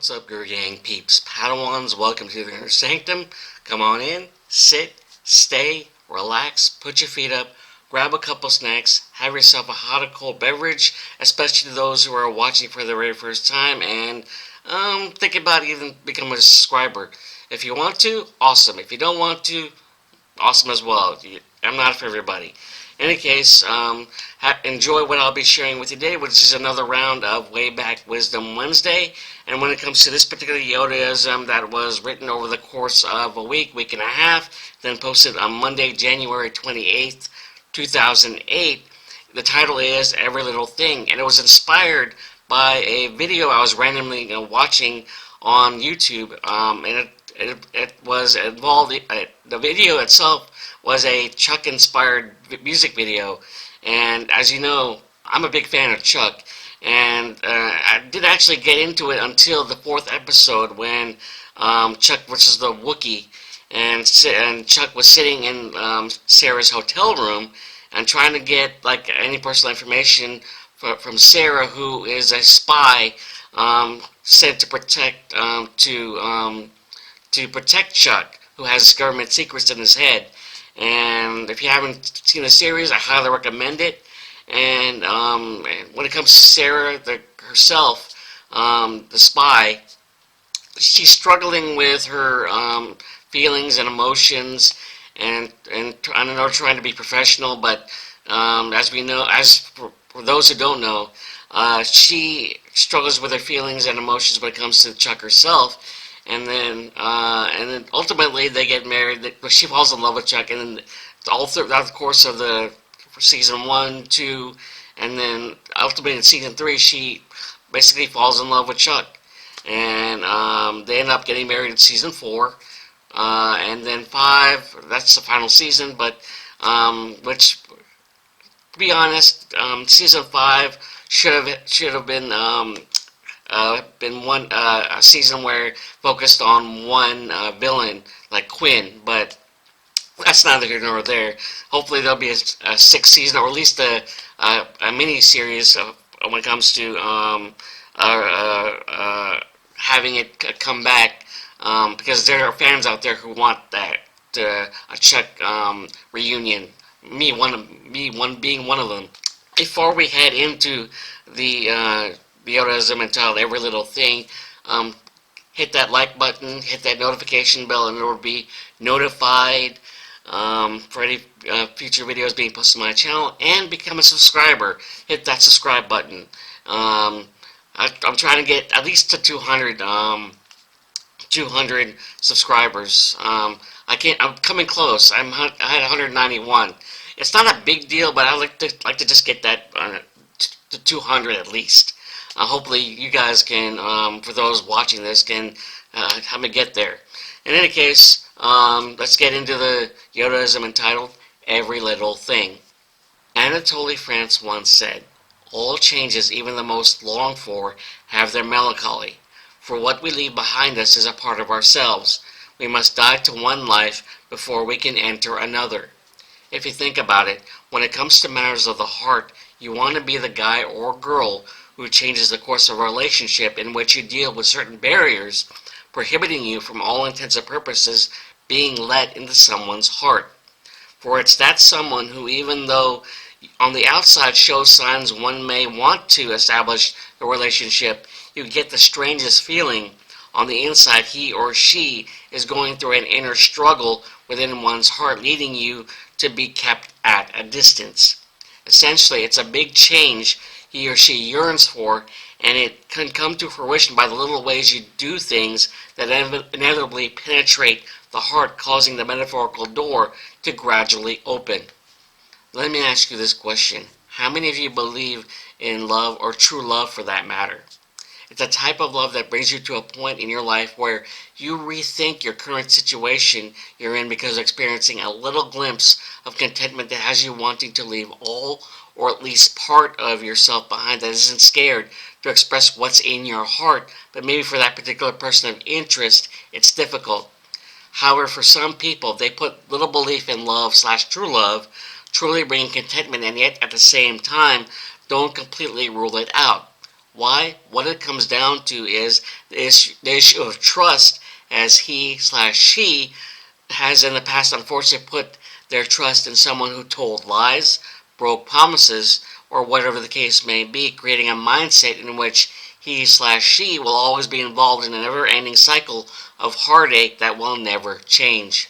What's up, Guru Gang peeps? Padawans, welcome to the Inner Sanctum. Come on in, sit, stay, relax, put your feet up, grab a couple snacks, have yourself a hot or cold beverage, especially those who are watching for the very first time and think about even becoming a subscriber. If you want to, awesome. If you don't want to, awesome as well. I'm not for everybody. In any case, enjoy what I'll be sharing with you today, which is another round of Way Back Wisdom Wednesday. And when it comes to this particular Yodaism that was written over the course of a week and a half, then posted on Monday, January 28th, 2008, the title is Every Little Thing, and it was inspired by a video I was randomly watching on YouTube, and it was involved, the video itself was a Chuck-inspired music video, and as you know, I'm a big fan of Chuck, and I didn't actually get into it until the 4th episode when Chuck versus the Wookiee, and Chuck was sitting in Sarah's hotel room and trying to get like any personal information from Sarah, who is a spy sent to protect Chuck, who has government secrets in his head. And if you haven't seen the series, I highly recommend it. And when it comes to Sarah herself, the spy, she's struggling with her feelings and emotions, and I know trying to be professional, but as we know, for those who don't know, she struggles with her feelings and emotions when it comes to Chuck herself. And then ultimately they get married. She falls in love with Chuck, and then all throughout the course of the season 1, 2, and then ultimately in season 3, she basically falls in love with Chuck, and they end up getting married in season 4, and then 5. That's the final season, but which, to be honest, season 5 should have been one a season where focused on one villain like Quinn, but that's neither here nor there. Hopefully there'll be a 6th season, or at least a mini series when it comes to having it come back, because there are fans out there who want that a Chuck reunion. Being one of them. Before we head into the Yodaism entitled Every Little Thing, hit that like button, hit that notification bell, and it will be notified for any future videos being posted on my channel, and become a subscriber. Hit that subscribe button. I'm trying to get at least to 200 subscribers. I'm coming close. I had 191. It's not a big deal, but I like to just get that to 200 at least. Hopefully you guys can, for those watching this, can help me get there. In any case, let's get into the Yodaism entitled Every Little Thing. Anatole France once said, "All changes, even the most longed for, have their melancholy. For what we leave behind us is a part of ourselves. We must die to one life before we can enter another." If you think about it, when it comes to matters of the heart, you want to be the guy or girl who changes the course of a relationship in which you deal with certain barriers, prohibiting you from all intents and purposes being let into someone's heart. For it's that someone who, even though on the outside shows signs one may want to establish a relationship, you get the strangest feeling on the inside he or she is going through an inner struggle within one's heart, leading you to be kept at a distance. Essentially, it's a big change he or she yearns for, and it can come to fruition by the little ways you do things that inevitably penetrate the heart, causing the metaphorical door to gradually open. Let me ask you this question. How many of you believe in love, or true love for that matter? It's a type of love that brings you to a point in your life where you rethink your current situation you're in because of experiencing a little glimpse of contentment that has you wanting to leave all or at least part of yourself behind, that isn't scared to express what's in your heart, but maybe for that particular person of interest, it's difficult. However, for some people, they put little belief in love/true love, truly bringing contentment, and yet at the same time, don't completely rule it out. Why? What it comes down to is the issue of trust, as he/she has in the past unfortunately put their trust in someone who told lies, broke promises, or whatever the case may be, creating a mindset in which he/she will always be involved in a never-ending cycle of heartache that will never change.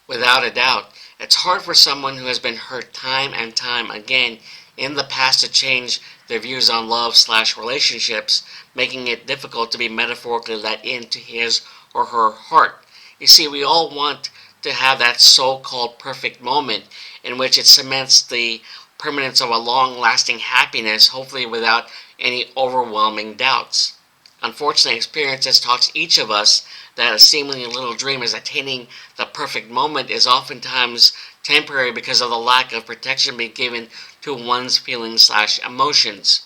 Without a doubt, it's hard for someone who has been hurt time and time again in the past to change their views on love/relationships, making it difficult to be metaphorically let into his or her heart. You see, we all want to have that so-called perfect moment in which it cements the permanence of a long-lasting happiness, hopefully without any overwhelming doubts. Unfortunately, experience has taught each of us that a seemingly little dream is attaining the perfect moment is oftentimes temporary because of the lack of protection being given to one's feelings/emotions.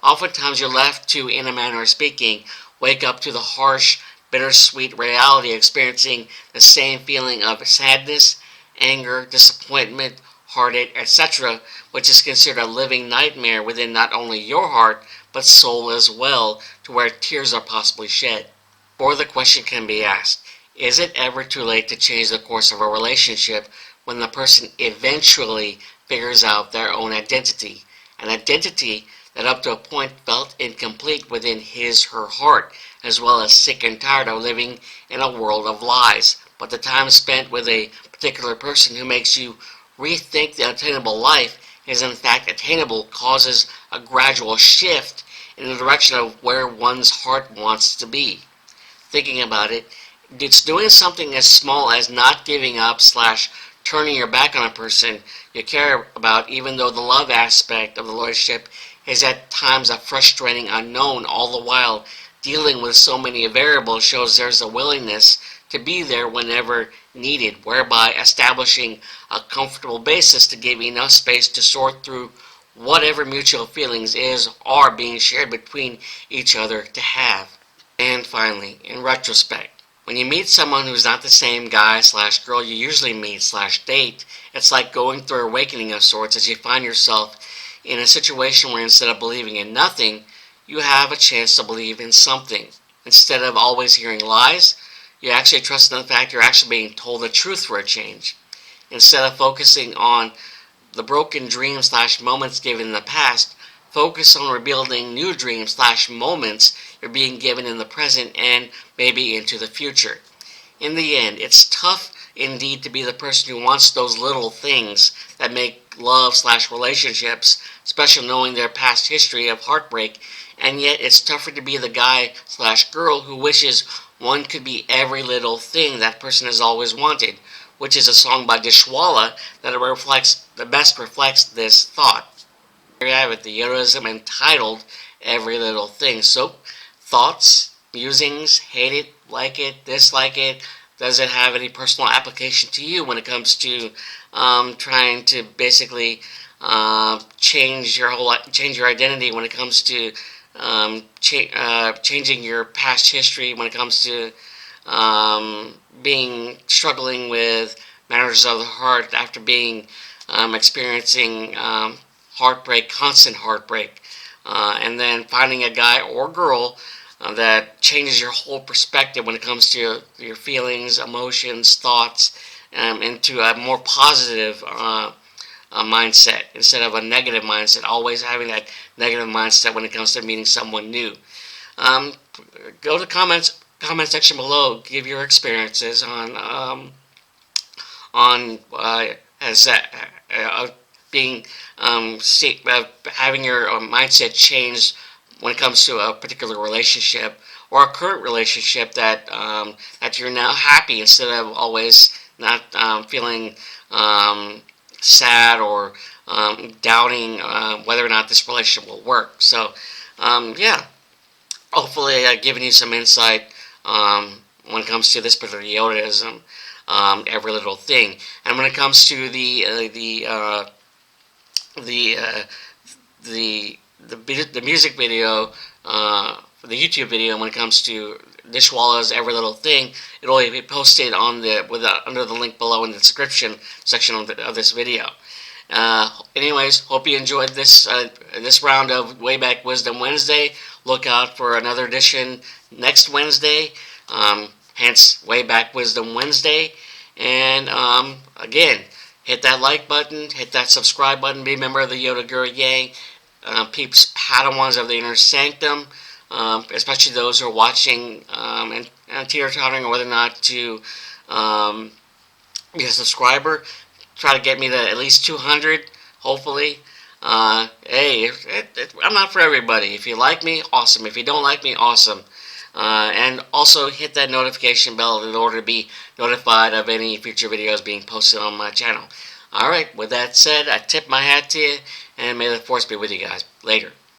Oftentimes you're left to, in a manner of speaking, wake up to the harsh, bittersweet reality, experiencing the same feeling of sadness, anger, disappointment, heartache, etc., which is considered a living nightmare within not only your heart, but soul as well, to where tears are possibly shed. Or the question can be asked, is it ever too late to change the course of a relationship when the person eventually figures out their own identity? An identity that up to a point felt incomplete within his/her heart, as well as sick and tired of living in a world of lies. But the time spent with a particular person who makes you rethink the attainable life is in fact attainable causes a gradual shift in the direction of where one's heart wants to be. Thinking about it, it's doing something as small as not giving up/slash turning your back on a person you care about, even though the love aspect of the relationship is at times a frustrating unknown, all the while dealing with so many variables shows there's a willingness to be there whenever needed, whereby establishing a comfortable basis to give enough space to sort through whatever mutual feelings are being shared between each other to have. And finally, in retrospect, when you meet someone who's not the same guy/girl you usually meet/date, it's like going through an awakening of sorts as you find yourself in a situation where instead of believing in nothing, you have a chance to believe in something. Instead of always hearing lies, you actually trust in the fact you're actually being told the truth for a change. Instead of focusing on the broken dreams/moments given in the past, focus on rebuilding new dreams/moments you're being given in the present and maybe into the future. In the end, it's tough indeed to be the person who wants those little things that make love/relationships special, knowing their past history of heartbreak, and yet it's tougher to be the guy/girl who wishes one could be every little thing that person has always wanted, which is a song by Dishwalla that best reflects this thought. There you have it, the Yodaism entitled Every Little Thing. So, thoughts, musings, hate it, like it, dislike it. Does it have any personal application to you when it comes to trying to basically change your identity when it comes to changing your past history when it comes to struggling with matters of the heart after being experiencing heartbreak, constant heartbreak, and then finding a guy or girl that changes your whole perspective when it comes to your feelings, emotions, thoughts, into a more positive mindset instead of a negative mindset, always having that negative mindset when it comes to meeting someone new. Go to the comment section below, give your experiences on as being having your mindset changed when it comes to a particular relationship or a current relationship that you're now happy instead of always not feeling sad or doubting whether or not this relationship will work. So yeah, hopefully I've given you some insight when it comes to this particular Yodaism, every little thing. And when it comes to the music video, the YouTube video, when it comes to Dishwalla's Every Little Thing, it'll be posted on under the link below in the description section of this video. Anyways, hope you enjoyed this round of Way Back Wisdom Wednesday. look out for another edition next Wednesday. Hence, Way Back Wisdom Wednesday. And again, hit that like button, hit that subscribe button, be a member of the Yoda Guru Gang. Peeps, Padawans of the Inner Sanctum, especially those who are watching and teeter-tottering whether or not to be a subscriber. Try to get me to at least 200, hopefully. Hey, I'm not for everybody. If you like me, awesome. If you don't like me, awesome. And also hit that notification bell in order to be notified of any future videos being posted on my channel. Alright, with that said, I tip my hat to you, and may the force be with you guys. Later.